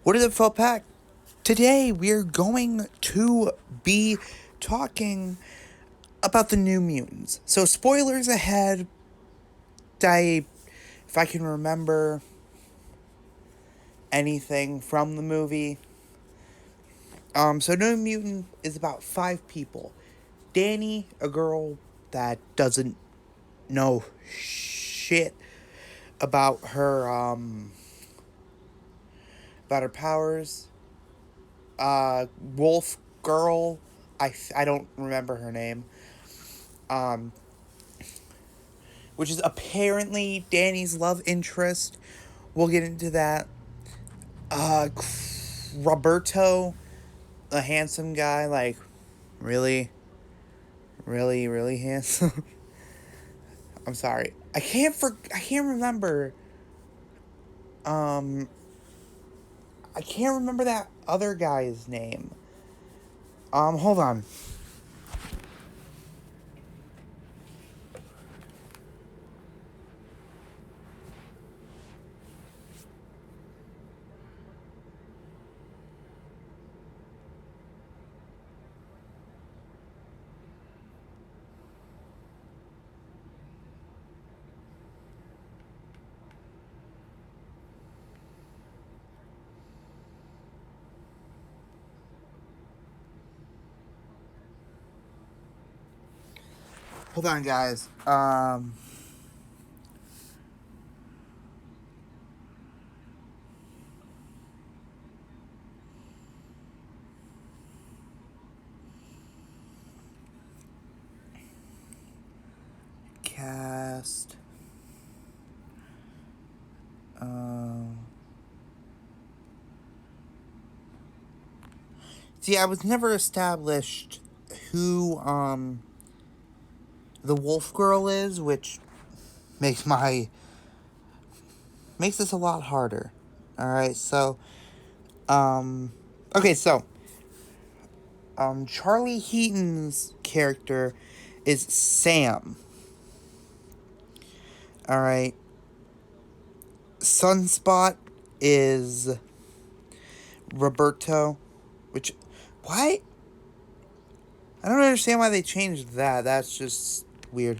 What is it, Felt Pack? Today we're going to be talking about the New Mutants. So spoilers ahead. If I can remember anything from the movie. So New Mutant is about 5 people. Danny, a girl that doesn't know shit about her powers. Wolf girl. I don't remember her name. Um, which is apparently Danny's love interest. We'll get into that. Uh, Roberto, a handsome guy, like really, really, really handsome. I'm sorry, I can't remember. Um, I can't remember that other guy's name. Hold on. Hold on, guys. Cast. See, I was never established who the wolf girl is, which makes makes this a lot harder. All right, so okay, so Charlie Heaton's character is Sam. All right, Sunspot is Roberto, which why I don't understand why they changed that. That's just weird.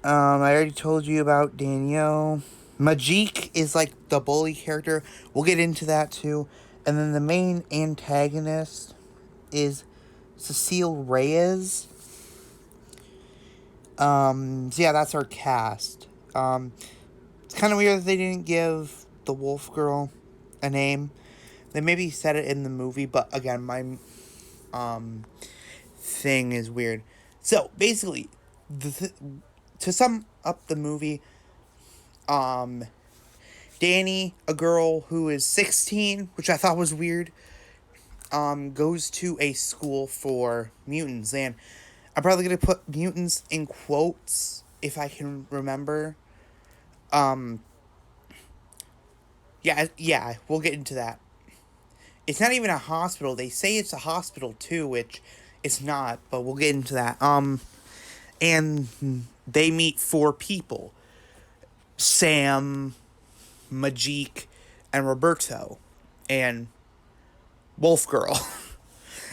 I already told you about Danielle. Majik is like the bully character. We'll get into that too. And then the main antagonist is Cecile Reyes. So yeah, that's our cast. It's kind of weird that they didn't give the wolf girl a name. They maybe said it in the movie, but again, my thing is weird. So basically, to sum up the movie, Danny, a girl who is 16, which I thought was weird, goes to a school for mutants. And I'm probably going to put mutants in quotes if I can remember. Yeah, we'll get into that. It's not even a hospital. They say it's a hospital too, which it's not, but we'll get into that. And they meet 4 people. Sam, Majik, and Roberto, and Wolf Girl.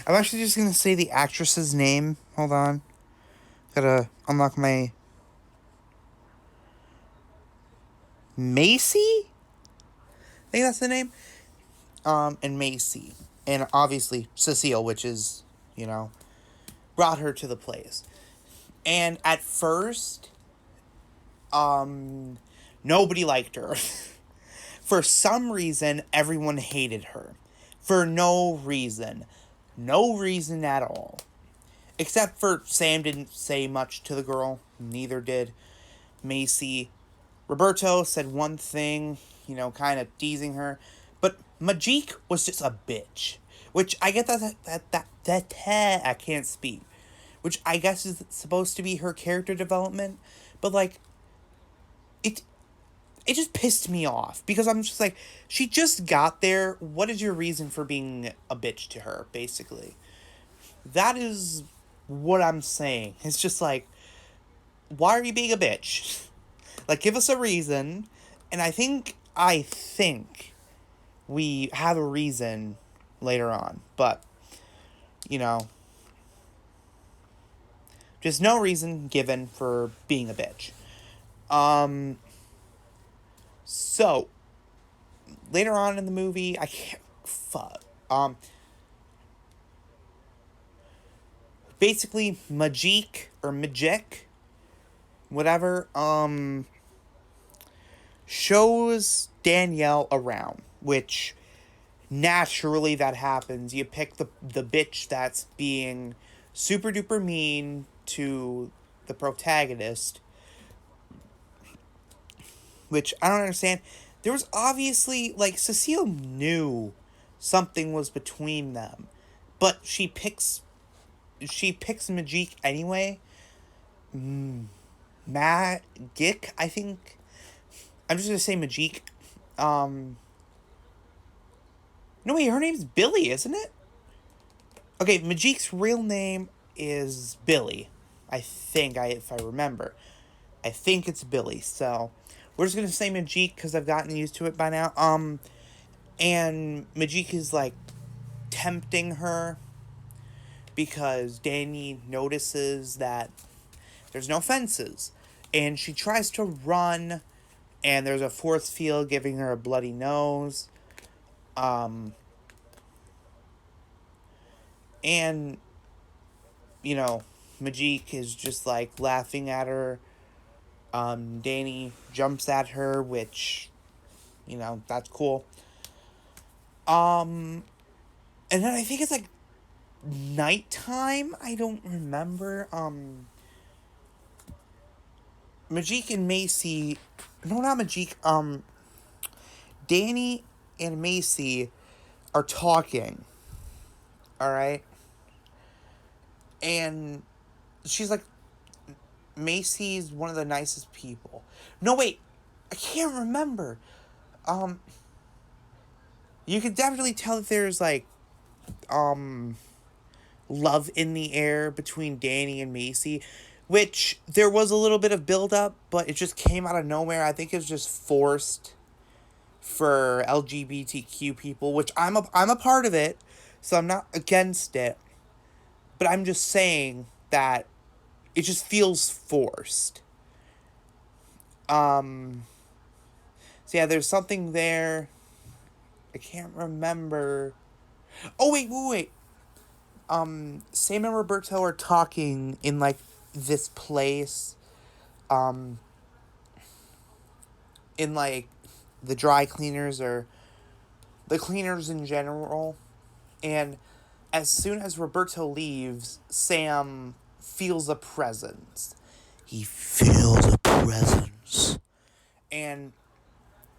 I'm actually just gonna say the actress's name. Hold on. Gotta unlock my... Macy? I think that's the name. And Macy. And obviously Cecile, which is, brought her to the place. And at first, nobody liked her. For some reason, everyone hated her. For no reason. No reason at all. Except for Sam didn't say much to the girl. Neither did Macy. Roberto said one thing, kind of teasing her. But Majik was just a bitch. Which I get that I can't speak. Which I guess is supposed to be her character development. But it just pissed me off. Because I'm just like, she just got there. What is your reason for being a bitch to her, basically? That is what I'm saying. It's just like, why are you being a bitch? Like, give us a reason. And I think we have a reason later on. But, you know, just no reason given for being a bitch. Um, so, later on in the movie, I can't, fuck. Basically, Majik, or Majik, whatever, shows Danielle around, which naturally that happens. You pick the bitch that's being super duper mean to the protagonist, which I don't understand. There was obviously, like, Cecile knew something was between them, but she picks Majik anyway. Magic, I think. I'm just gonna say Majik. Um, no wait, her name's Billy, isn't it? Okay, Majik's real name is Billy. I think if I remember. I think it's Billy. So we're just gonna say Majik because I've gotten used to it by now. And Majik is like tempting her because Danny notices that there's no fences, and she tries to run, and there's a force field giving her a bloody nose. And you know, Majik is just like laughing at her. Danny jumps at her, which, that's cool. And then I think it's like nighttime. I don't remember. Majik and Macy, no, not Majik. Danny and Macy are talking. All right, and she's like, Macy's one of the nicest people. No, wait, I can't remember. Um, you can definitely tell that there's like, love in the air between Danny and Macy, which there was a little bit of build up, but it just came out of nowhere. I think it was just forced for LGBTQ people, which I'm a part of it, so I'm not against it. But I'm just saying that it just feels forced. So yeah, there's something there. I can't remember. Oh wait. Sam and Roberto are talking in like this place, um, in like the dry cleaners or the cleaners in general, and as soon as Roberto leaves, Sam feels a presence. He feels a presence, and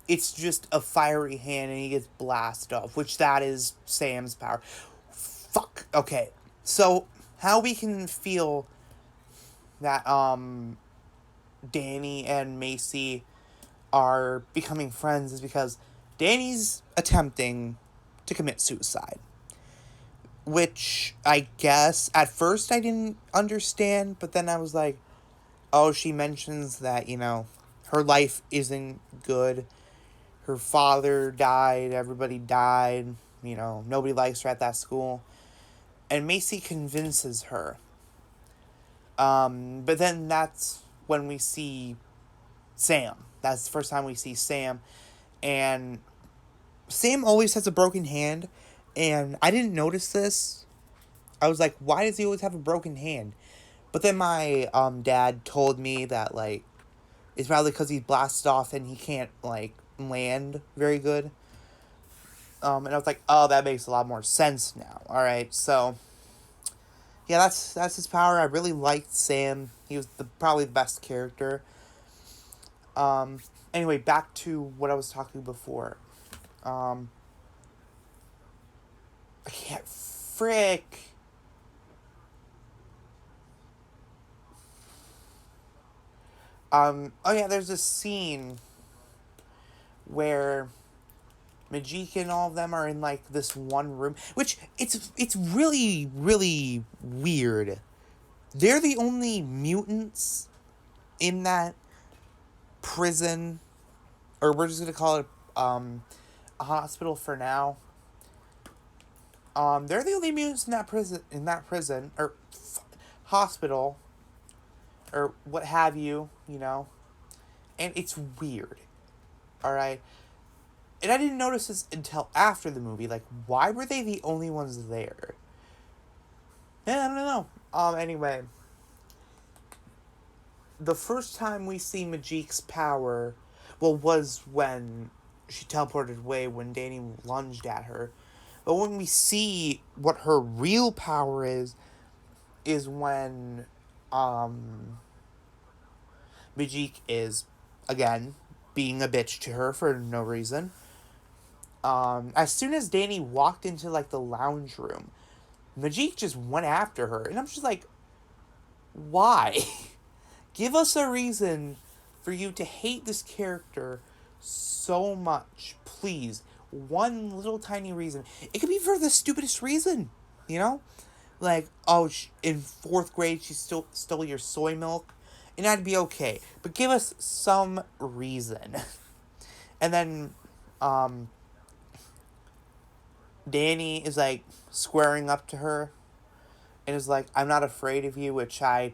it's just a fiery hand, and he gets blasted off, which that is Sam's power. Fuck. Okay, so how we can feel that Danny and Macy are becoming friends is because Danny's attempting to commit suicide. Which I guess at first I didn't understand, but then I was like, oh, she mentions that, her life isn't good. Her father died, everybody died, nobody likes her at that school. And Macy convinces her. But then that's when we see Sam. That's the first time we see Sam. And Sam always has a broken hand. And I didn't notice this. I was like, why does he always have a broken hand? But then my dad told me that, like, it's probably because he's blasted off and he can't, like, land very good. And I was like, oh, that makes a lot more sense now. Alright, so yeah, that's his power. I really liked Sam. He was probably the best character. Anyway, back to what I was talking before. I can't frick. Oh yeah, there's this scene where Majik and all of them are in like this one room, which it's really, really weird. They're the only mutants in that prison, or we're just gonna call it hospital for now. They're the only mutants in that prison, or hospital, or what have you, you know. And it's weird, alright? And I didn't notice this until after the movie. Like, why were they the only ones there? Yeah, I don't know. Anyway. The first time we see Majik's power, well, was when she teleported away when Danny lunged at her. But when we see what her real power is when, Majik is, again, being a bitch to her for no reason. As soon as Danny walked into, like, the lounge room, Majik just went after her. And I'm just like, why? Give us a reason for you to hate this character so much. Please. One little tiny reason. It could be for the stupidest reason, you know? Like, oh, in 4th grade she stole your soy milk. And I'd be okay. But give us some reason. And then, Danny is, like, squaring up to her. And is like, I'm not afraid of you, which I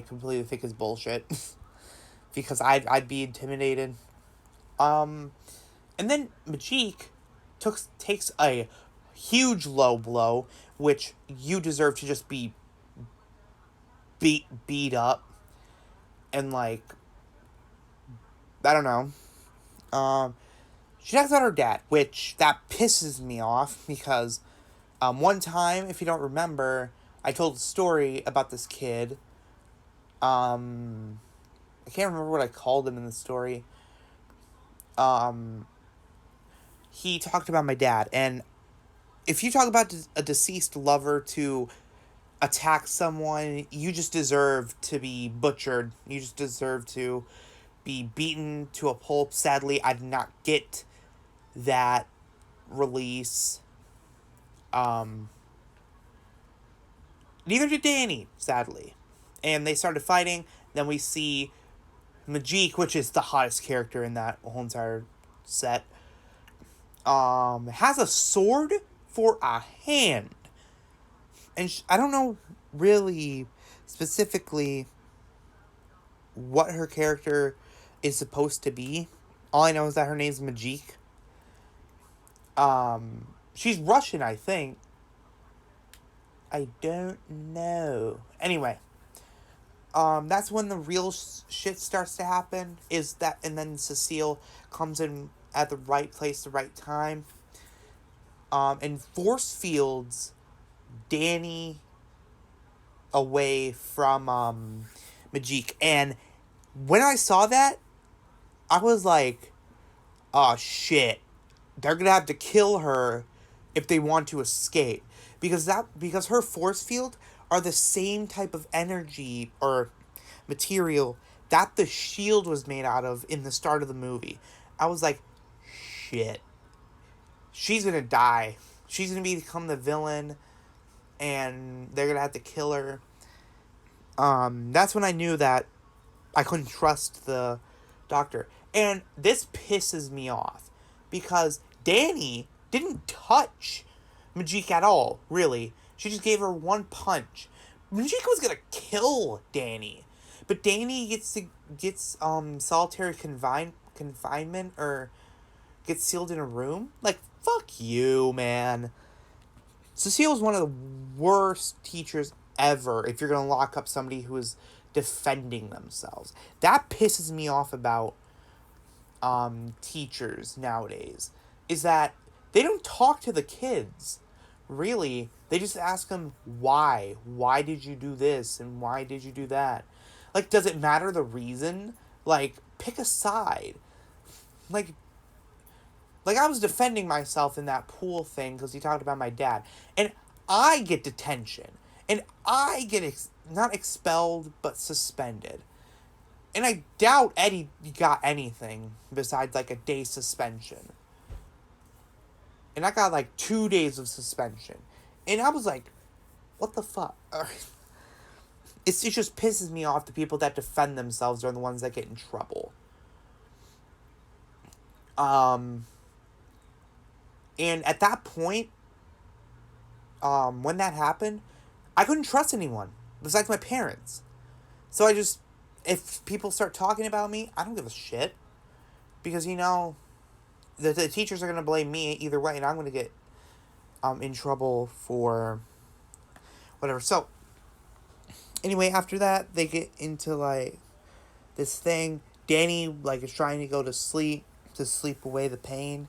completely think is bullshit. Because I'd be intimidated. And then Majik takes a huge low blow, which you deserve to just be beat up. And, like, I don't know. She talks about her dad, which that pisses me off because one time, if you don't remember, I told a story about this kid. I can't remember what I called him in the story. He talked about my dad, and if you talk about a deceased lover to attack someone, you just deserve to be butchered. You just deserve to be beaten to a pulp. Sadly, I did not get that release. Neither did Danny, sadly. And they started fighting. Then we see Majik, which is the hottest character in that whole entire set, has a sword for a hand. And I don't know really specifically what her character is supposed to be. All I know is that her name's Majik. She's Russian, I think. I don't know. Anyway, that's when the real shit starts to happen. And then Cecile comes in at the right place, the right time. And force fields Danny away from Majik. And when I saw that, I was like, oh shit. They're gonna have to kill her if they want to escape. Because her force field are the same type of energy or material that the shield was made out of in the start of the movie. I was like, shit. She's gonna die. She's gonna become the villain, and they're gonna have to kill her. That's when I knew that I couldn't trust the doctor. And this pisses me off, because Danny didn't touch Majik at all, really. She just gave her one punch. Majik was gonna kill Danny. But Danny gets solitary confinement, or gets sealed in a room. Like, fuck you, man. Cecile is one of the worst teachers ever if you're gonna lock up somebody who is defending themselves. That pisses me off about teachers nowadays, is that they don't talk to the kids. Really, they just ask them why. Why did you do this and why did you do that? Like, does it matter the reason? Like, pick a side. Like I was defending myself in that pool thing because he talked about my dad, and I get detention, and I get not expelled but suspended. And I doubt Eddie got anything besides, like, a day suspension. And I got, like, 2 days of suspension. And I was like, what the fuck? It just pisses me off. The people that defend themselves are the ones that get in trouble. And at that point, when that happened, I couldn't trust anyone besides my parents. So I just, if people start talking about me, I don't give a shit. Because, the teachers are going to blame me either way, and I'm going to get in trouble for whatever. So, anyway, after that, they get into, like, this thing. Danny, like, is trying to sleep away the pain.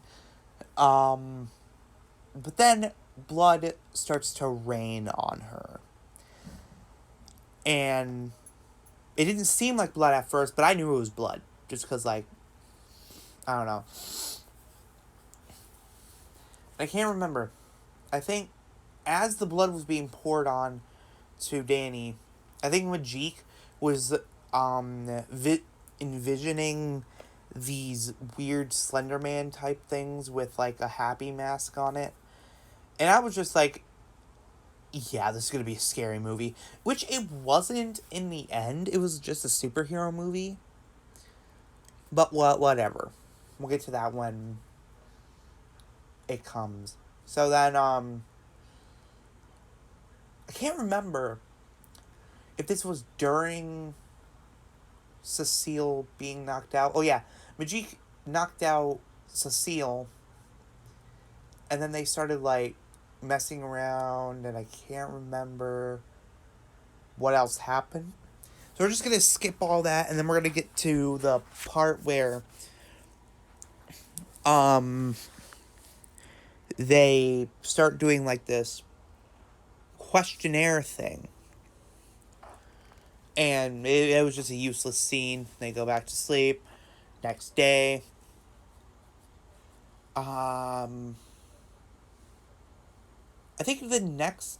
But then blood starts to rain on her. And it didn't seem like blood at first, but I knew it was blood. Just because, like, I don't know. I can't remember. I think as the blood was being poured on to Danny, I think Majik was envisioning these weird Slenderman type things with like a happy mask on it. And I was just like, yeah, this is going to be a scary movie. Which it wasn't in the end. It was just a superhero movie. But whatever. We'll get to that when it comes. So then, I can't remember if this was during Cecile being knocked out. Oh, yeah. Majik knocked out Cecile. And then they started, like, messing around. And I can't remember what else happened. So we're just going to skip all that. And then we're going to get to the part where they start doing, like, this questionnaire thing. And it was just a useless scene. They go back to sleep. Next day. I think the next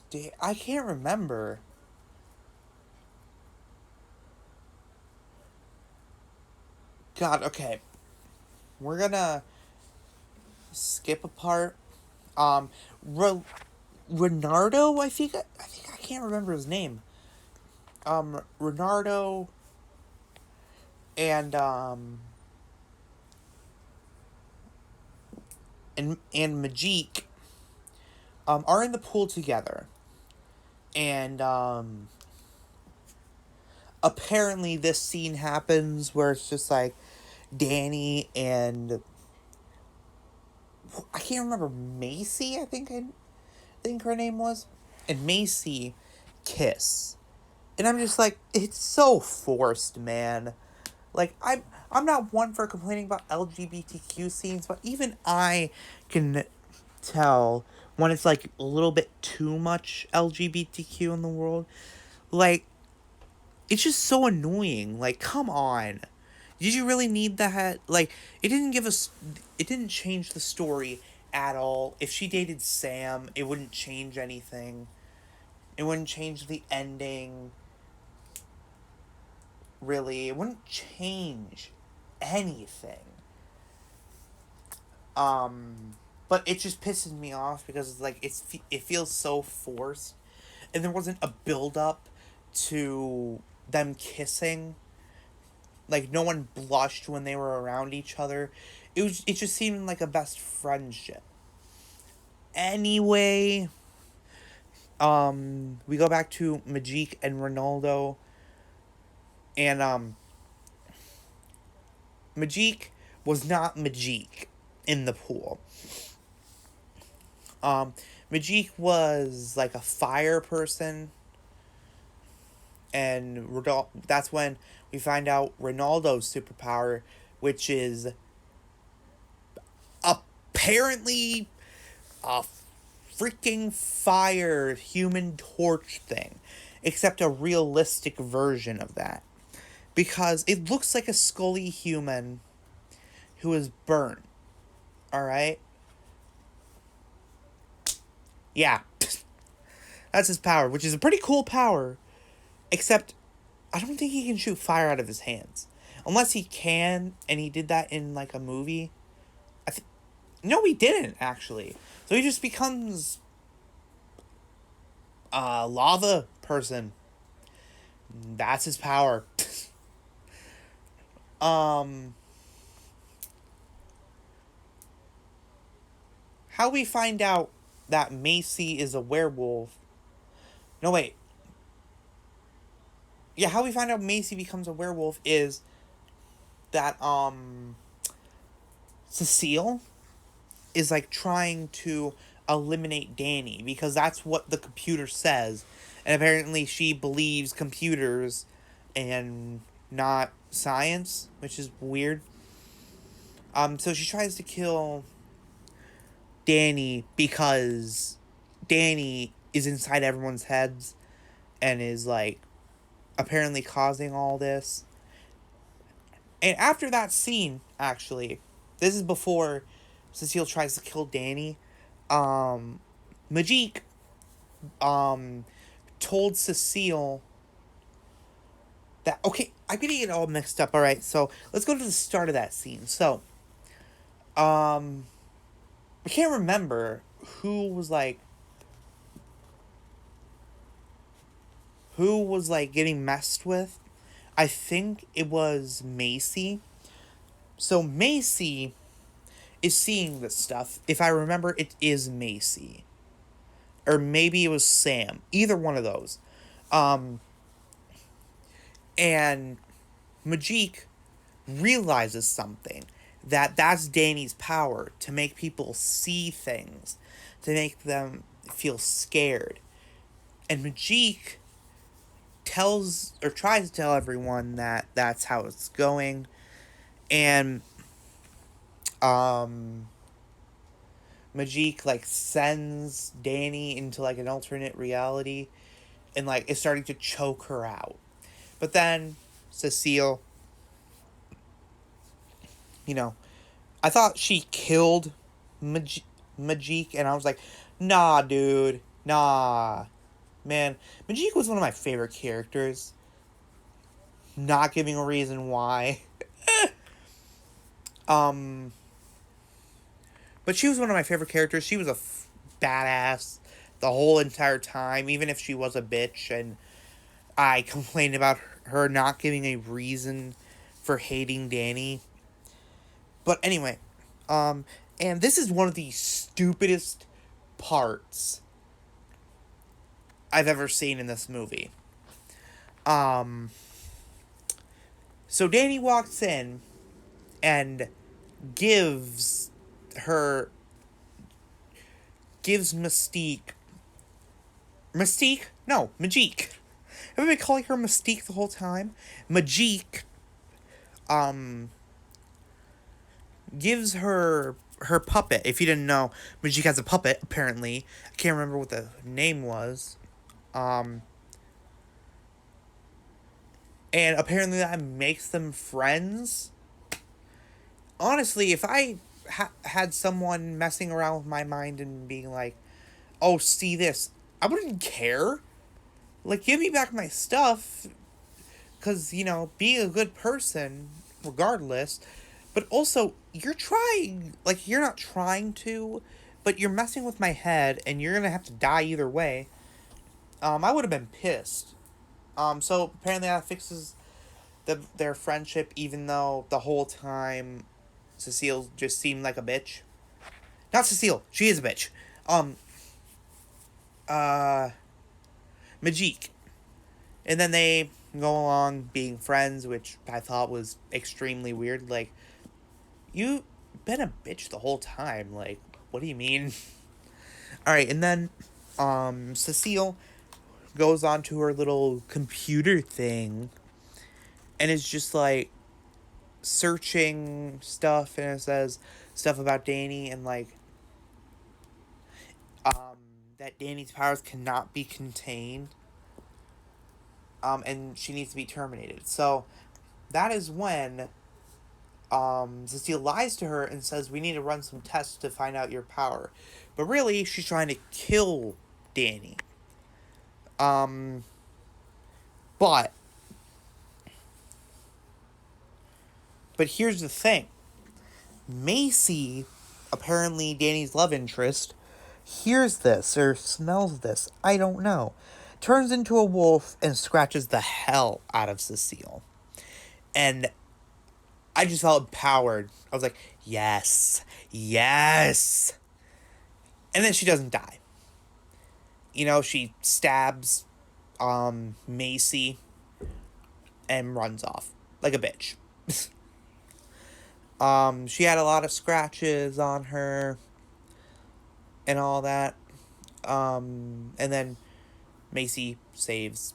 day, I can't remember. God, okay. We're gonna skip a part. Renardo, I think I can't remember his name. Renardo and and Majik are in the pool together. And apparently this scene happens where it's just like Danny and I can't remember, Macy, I think her name was, and Macy kiss. And I'm just like, it's so forced, man. Like, I'm not one for complaining about LGBTQ scenes, but even I can tell when it's like a little bit too much LGBTQ in the world. Like, it's just so annoying. Like, come on. Did you really need that? Like, it didn't change the story at all. If she dated Sam, it wouldn't change anything. It wouldn't change the ending. Really, it wouldn't change anything. But it just pisses me off because like it feels so forced, and there wasn't a build up to them kissing. Like no one blushed when they were around each other. It just seemed like a best friendship. Anyway, we go back to Majik and Ronaldo, and Majik was not Majik in the pool. Majik was like a fire person, and that's when we find out Ronaldo's superpower, which is apparently a freaking fire human torch thing, except a realistic version of that. Because it looks like a Scully human who is burnt. Alright? Yeah. That's his power, which is a pretty cool power. Except, I don't think he can shoot fire out of his hands. Unless he can, and he did that in, like, a movie. No, he didn't, actually. So he just becomes a lava person. That's his power. how we find out that Macy is a werewolf. No, wait. Yeah, how we find out Macy becomes a werewolf is that, Cecile is, like, trying to eliminate Danny because that's what the computer says. And apparently she believes computers and not science, which is weird. So she tries to kill Danny because Danny is inside everyone's heads and is, like, apparently causing all this. And after that scene, actually, this is before Cecile tries to kill Danny. Majik told Cecile that, okay, I'm getting it all mixed up. All right, so let's go to the start of that scene. So, I can't remember who was like getting messed with. I think it was Macy. So Macy is seeing this stuff. If I remember, it is Macy. Or maybe it was Sam. Either one of those. And Majik realizes something. That's Danny's power. To make people see things. To make them feel scared. And Majik tells, or tries to tell everyone that that's how it's going. And, Majik, like, sends Danny into, like, an alternate reality. And, like, is starting to choke her out. But then, Cecile, you know, I thought she killed Majik, and I was like, nah, dude, nah. Man, Majik was one of my favorite characters. Not giving a reason why. But she was one of my favorite characters. She was a badass the whole entire time, even if she was a bitch, and I complained about her not giving a reason for hating Danny. But anyway, and this is one of the stupidest parts I've ever seen in this movie. So Danny walks in and gives Mystique. No, Majik. Have I been calling her Mystique the whole time? Majik, gives her puppet. If you didn't know, Majik has a puppet, apparently. I can't remember what the name was. And apparently that makes them friends. Honestly, if I had someone messing around with my mind and being like, oh, see this, I wouldn't care. Like, give me back my stuff. Because, you know, being a good person, regardless. But also, you're trying, like, you're not trying to, but you're messing with my head, and you're going to have to die either way. I would have been pissed. So apparently that fixes their friendship, even though the whole time Cecile just seemed like a bitch. Not Cecile, she is a bitch. Majik. And then they go along being friends, which I thought was extremely weird. Like, you've been a bitch the whole time. Like, what do you mean? Alright, and then, Cecile goes on to her little computer thing. And it's just, like, searching stuff. And it says stuff about Danny. And, like, that Danny's powers cannot be contained. And she needs to be terminated. So, that is when Cecile lies to her and says, we need to run some tests to find out your power. But really, she's trying to kill Danny. But here's the thing. Macy, apparently Danny's love interest, hears this or smells this. I don't know. Turns into a wolf and scratches the hell out of Cecile. And I just felt empowered. I was like, yes, yes. And then she doesn't die. You know, she stabs Macy and runs off like a bitch. She had a lot of scratches on her and all that. And then Macy saves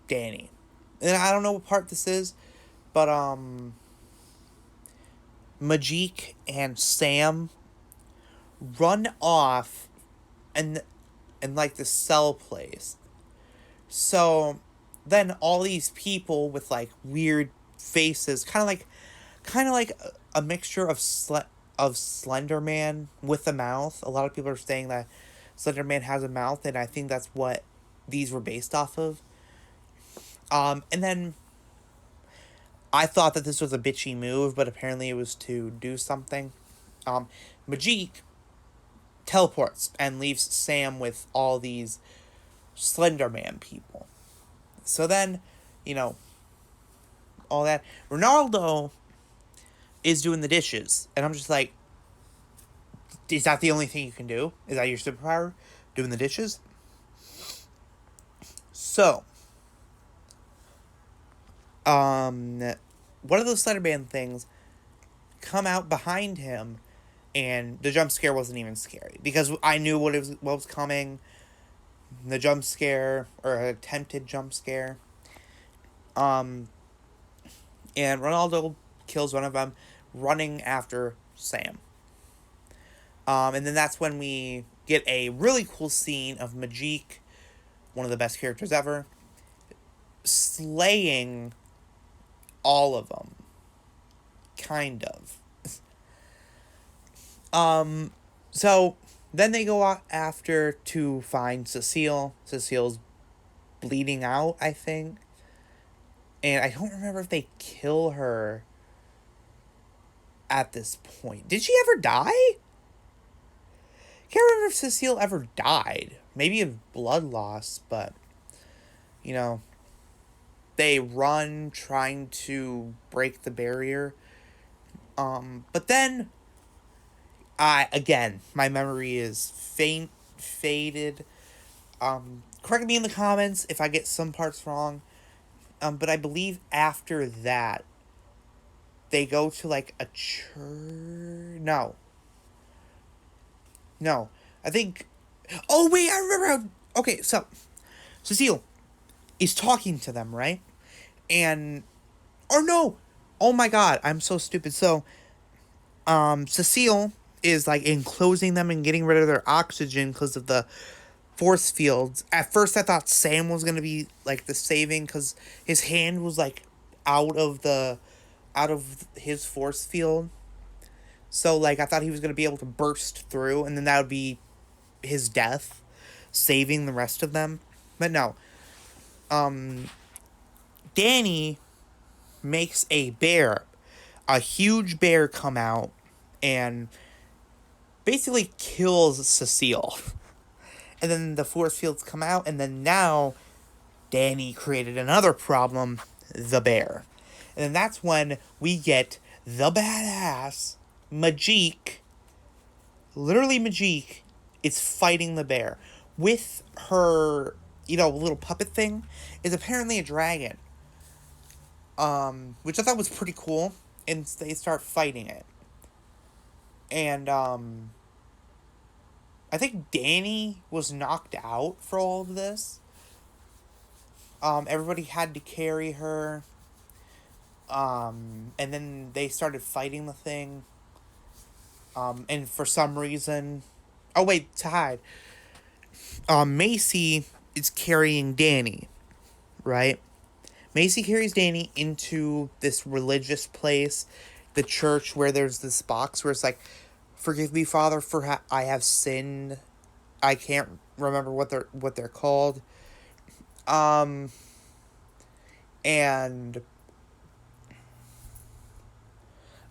Danny. And I don't know what part this is, but Majik and Sam run off and like the cell place. So then all these people with like weird faces, kind of like a mixture of Slender Man with a mouth. A lot of people are saying that Slender Man has a mouth, and I think that's what these were based off of. And then I thought that this was a bitchy move, but apparently it was to do something. Majik teleports and leaves Sam with all these Slender Man people. So then, you know, all that. Ronaldo is doing the dishes, and I'm just like, is that the only thing you can do? Is that your superpower? Doing the dishes? So, one of those Slender Man things come out behind him, and the jump scare wasn't even scary because I knew what was coming. The jump scare, or attempted jump scare. And Ronaldo kills one of them, running after Sam. And then that's when we get a really cool scene of Majik, one of the best characters ever, slaying all of them. Kind of. So then they go out after to find Cecile. Cecile's bleeding out, I think. And I don't remember if they kill her at this point. Did she ever die? Can't remember if Cecile ever died. Maybe of blood loss, but, you know, they run trying to break the barrier. But then, again, my memory is faded. Correct me in the comments if I get some parts wrong. But I believe after that, they go to like a church. No. I think. Oh, wait, I remember how. Okay, so Cecile is talking to them, right? And. Or no! Oh my god, I'm so stupid. So, Cecile is like enclosing them and getting rid of their oxygen because of the force fields. At first, I thought Sam was gonna be like the saving because his hand was like out of his force field. So like I thought he was gonna be able to burst through, and then that would be his death, saving the rest of them. But no. Danny makes a huge bear come out and basically kills Cecile. And then the force fields come out, and then now Danny created another problem, the bear. And then that's when we get the badass Majik. Literally Majik is fighting the bear. With her, little puppet thing, is apparently a dragon. Which I thought was pretty cool. And they start fighting it. And, I think Danny was knocked out for all of this. Everybody had to carry her. And then they started fighting the thing. And for some reason... Oh, wait, to hide. Macy is carrying Danny, right? Macy carries Danny into this religious place, the church, where there's this box where it's like, "Forgive me, Father, for I have sinned." I can't remember what they're called. And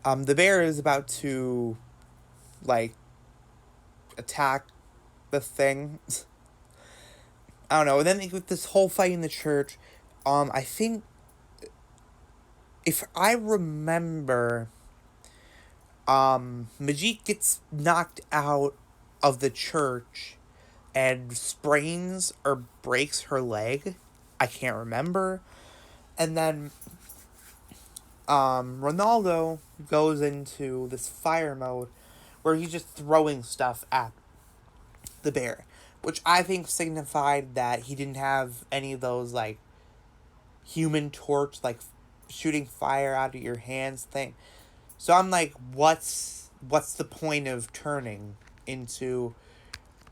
the bear is about to like attack the thing. I don't know. And then with this whole fight in the church, I think, if I remember, Majik gets knocked out of the church and sprains or breaks her leg. I can't remember. And then Ronaldo goes into this fire mode where he's just throwing stuff at the bear, which I think signified that he didn't have any of those, like, human torch, like, shooting fire out of your hands thing. So I'm like, what's the point of turning into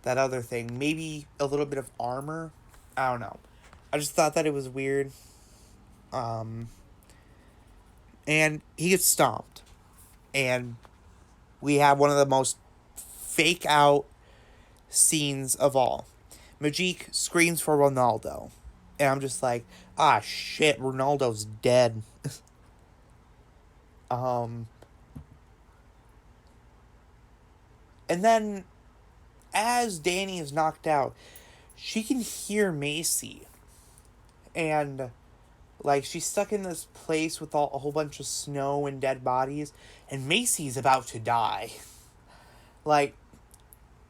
that other thing? Maybe a little bit of armor? I don't know. I just thought that it was weird. And he gets stomped. And we have one of the most fake out scenes of all. Majik screams for Ronaldo. And I'm just like, ah, shit, Ronaldo's dead. And then, as Danny is knocked out, she can hear Macy. And, like, she's stuck in this place with a whole bunch of snow and dead bodies. And Macy's about to die. Like,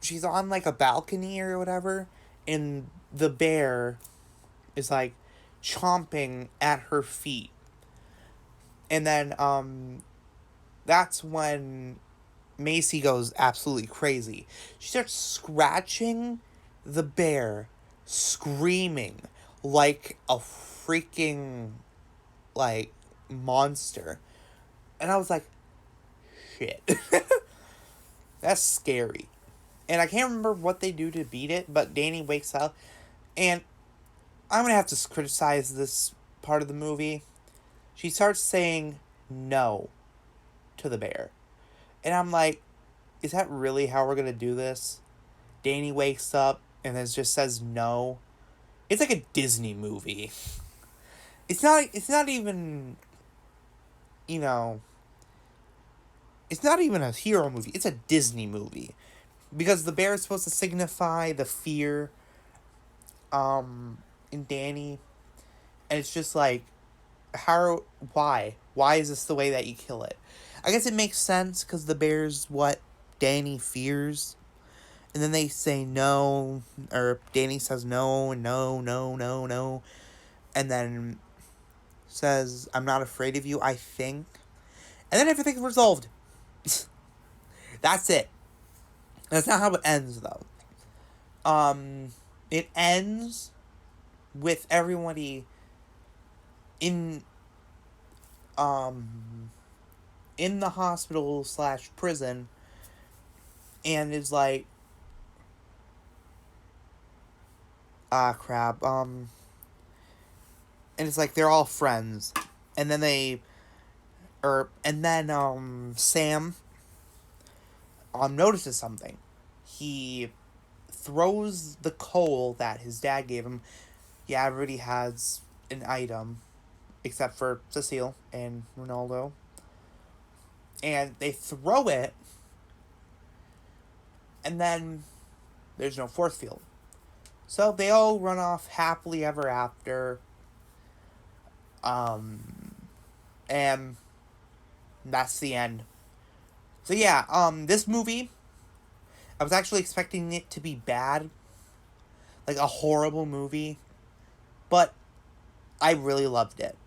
she's on, like, a balcony or whatever. And the bear is, like, chomping at her feet. And then, that's when Macy goes absolutely crazy. She starts scratching the bear, screaming like a freaking, like, monster. And I was like, shit. That's scary. And I can't remember what they do to beat it, but Danny wakes up. And I'm going to have to criticize this part of the movie. She starts saying no to the bear. And I'm like, is that really how we're going to do this? Danny wakes up and then just says no. It's like a Disney movie. It's not even, you know, it's not even a hero movie. It's a Disney movie. Because the bear is supposed to signify the fear in Danny. And it's just like, why? Why is this the way that you kill it? I guess it makes sense because the bear's what Danny fears. And then they say no, or Danny says no, and no, no, no, no. And then says, I'm not afraid of you, I think. And then everything's resolved. That's it. That's not how it ends, though. It ends with everybody in the hospital / prison, and is like, crap, and it's like they're all friends, and then Sam, notices something. He throws the coal that his dad gave him. Yeah, everybody has an item, except for Cecile and Ronaldo. And they throw it, and then there's no force field. So they all run off happily ever after. And that's the end. So yeah, this movie, I was actually expecting it to be bad. Like a horrible movie. But I really loved it.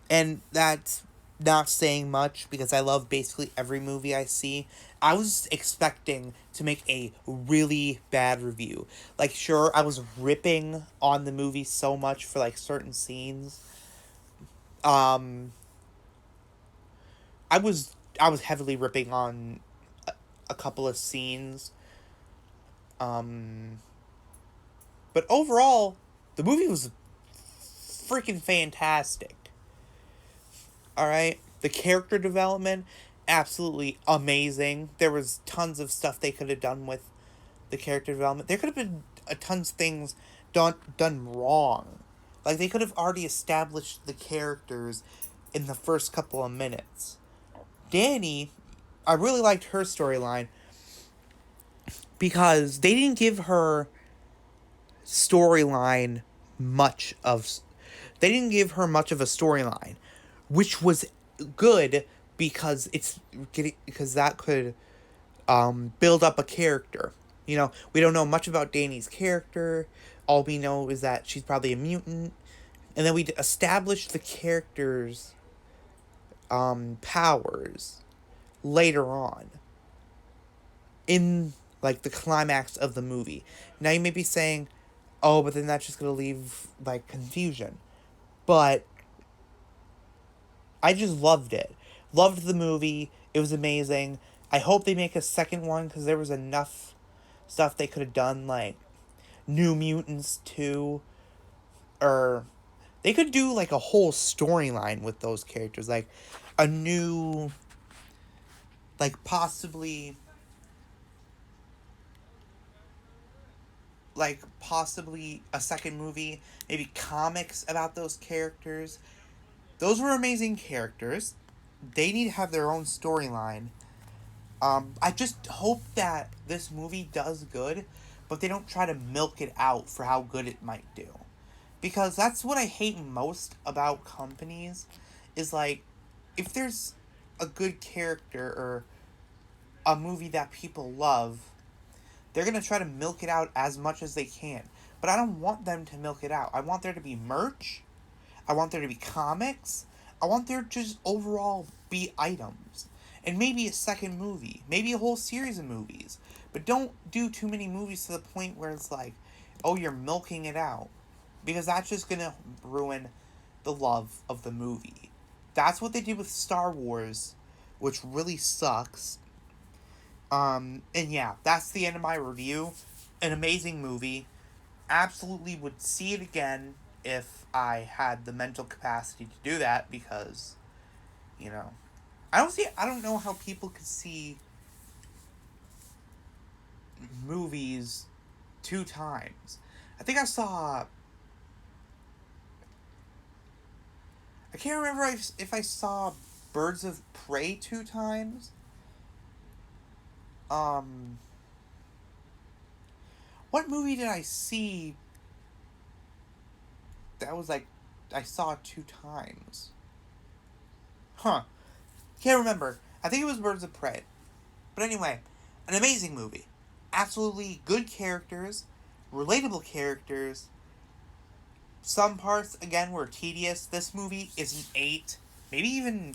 And that's not saying much because I love basically every movie I see. I was expecting to make a really bad review. Like, sure, I was ripping on the movie so much for, like, certain scenes. I was heavily ripping on a couple of scenes. But overall, the movie was freaking fantastic. Alright? The character development, absolutely amazing. There was tons of stuff they could have done with the character development. There could have been tons of things done wrong. Like, they could have already established the characters in the first couple of minutes. Danny, I really liked her storyline because they didn't give her storyline much of... They didn't give her much of a storyline, which was good because that could build up a character. You know, we don't know much about Dani's character. All we know is that she's probably a mutant. And then we establish the character's powers later on in like the climax of the movie. Now you may be saying, "Oh, but then that's just gonna leave like confusion." But I just loved it. Loved the movie. It was amazing. I hope they make a second one because there was enough stuff they could have done, like New Mutants 2, or they could do like a whole storyline with those characters, like a new, like possibly a second movie, maybe comics about those characters. Those were amazing characters. They need to have their own storyline. I just hope that this movie does good, but they don't try to milk it out for how good it might do. Because that's what I hate most about companies, is like, if there's a good character or a movie that people love, they're going to try to milk it out as much as they can. But I don't want them to milk it out. I want there to be merch. I want there to be comics. I want there to just overall be items. And maybe a second movie. Maybe a whole series of movies. But don't do too many movies to the point where it's like, oh, you're milking it out. Because that's just going to ruin the love of the movie. That's what they did with Star Wars, which really sucks. And yeah, that's the end of my review. An amazing movie. Absolutely would see it again if I had the mental capacity to do that, because, you know, I don't know how people could see movies 2 times. I think I can't remember if I saw Birds of Prey 2 times. What movie did I see that was like I saw 2 times? Huh. Can't remember. I think it was Birds of Prey. But anyway, an amazing movie. Absolutely good characters, relatable characters. Some parts, again, were tedious. This movie is an 8, maybe even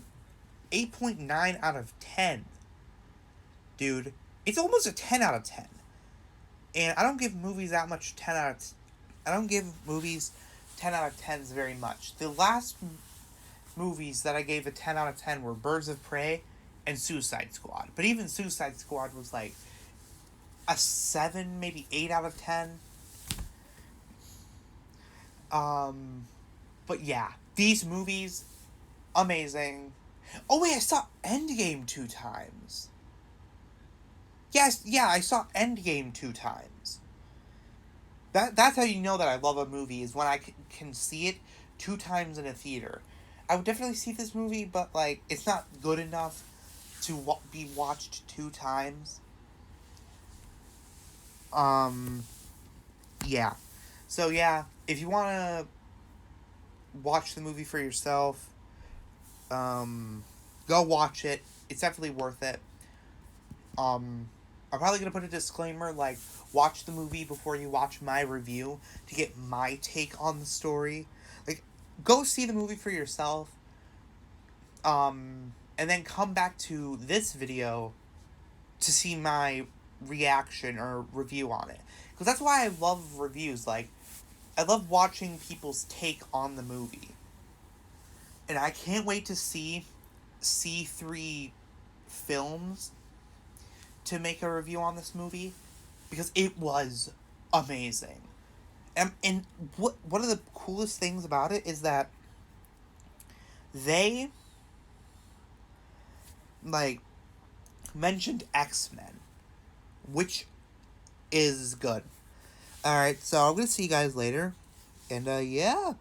8.9 out of 10. Dude, it's almost a 10 out of 10. And I don't give movies that much 10 out of... I don't give movies 10 out of 10s very much. The last movies that I gave a 10 out of 10 were Birds of Prey and Suicide Squad. But even Suicide Squad was like a 7, maybe 8 out of 10. But yeah, these movies, amazing. Oh wait, I saw Endgame 2 times. Yes, yeah, I saw Endgame 2 times. That's how you know that I love a movie, is when I can see it 2 times in a theater. I would definitely see this movie, but like, it's not good enough to be watched 2 times. Yeah. So yeah, if you want to watch the movie for yourself, go watch it. It's definitely worth it. I'm probably going to put a disclaimer, like, watch the movie before you watch my review to get my take on the story. Like, go see the movie for yourself. And then come back to this video to see my reaction or review on it. Because that's why I love reviews. Like, I love watching people's take on the movie. And I can't wait to see C3 Films to make a review on this movie, because it was amazing. And one of the coolest things about it is that they, like, mentioned X-Men, which is good. Alright, so I'm gonna see you guys later. And, yeah.